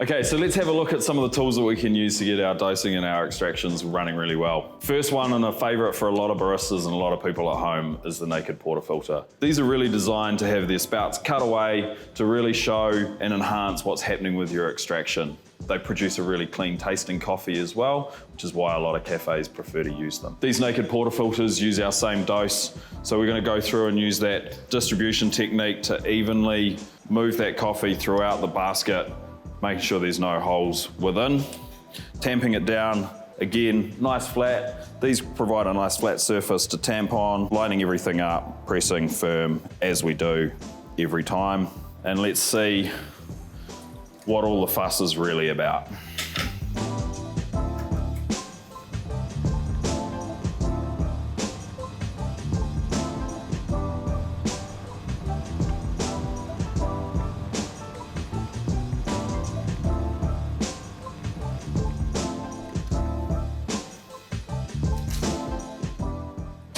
Okay, so let's have a look at some of the tools that we can use to get our dosing and our extractions running really well. First one, and a favorite for a lot of baristas and a lot of people at home, is the naked portafilter. These are really designed to have their spouts cut away to really show and enhance what's happening with your extraction. They produce a really clean tasting coffee as well, which is why a lot of cafes prefer to use them. These naked portafilters use our same dose, so we're going to go through and use that distribution technique to evenly move that coffee throughout the basket, making sure there's no holes within. Tamping it down, again, nice flat. These provide a nice flat surface to tamp on, lining everything up, pressing firm as we do every time. And let's see what all the fuss is really about.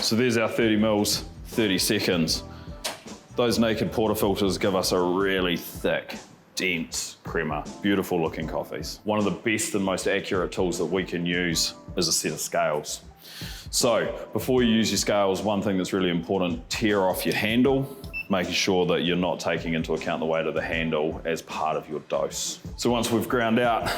So there's our 30 mils, 30 seconds. Those naked portafilters give us a really thick, dense crema, beautiful looking coffees. One of the best and most accurate tools that we can use is a set of scales. So before you use your scales, one thing that's really important, tear off your handle, making sure that you're not taking into account the weight of the handle as part of your dose. So once we've ground out,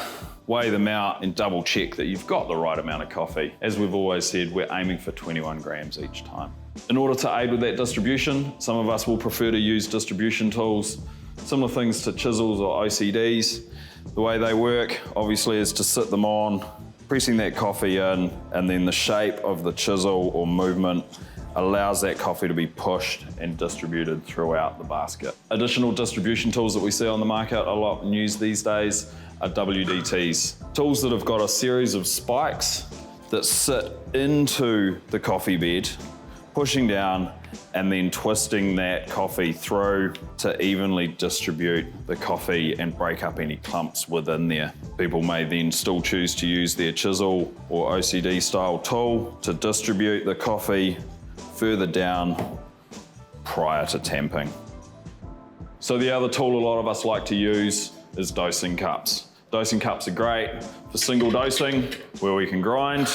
weigh them out and double check that you've got the right amount of coffee. As we've always said, we're aiming for 21 grams each time. In order to aid with that distribution, some of us will prefer to use distribution tools, similar things to chisels or OCDs. The way they work, obviously, is to sit them on, pressing that coffee in, and then the shape of the chisel or movement allows that coffee to be pushed and distributed throughout the basket. Additional distribution tools that we see on the market a lot and used these days are WDTs. Tools that have got a series of spikes that sit into the coffee bed, pushing down and then twisting that coffee through to evenly distribute the coffee and break up any clumps within there. People may then still choose to use their chisel or OCD style tool to distribute the coffee further down prior to tamping. So the other tool a lot of us like to use is dosing cups. Dosing cups are great for single dosing, where we can grind.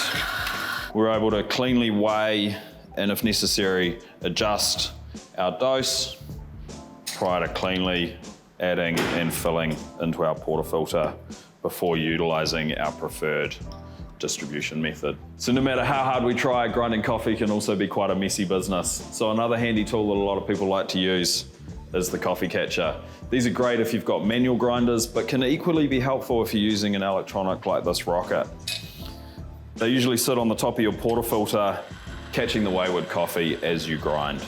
We're able to cleanly weigh and, if necessary, adjust our dose prior to cleanly adding and filling into our portafilter before utilising our preferred distribution method. So no matter how hard we try, grinding coffee can also be quite a messy business. So another handy tool that a lot of people like to use is the coffee catcher. These are great if you've got manual grinders, but can equally be helpful if you're using an electronic like this rocket. They usually sit on the top of your portafilter, catching the wayward coffee as you grind.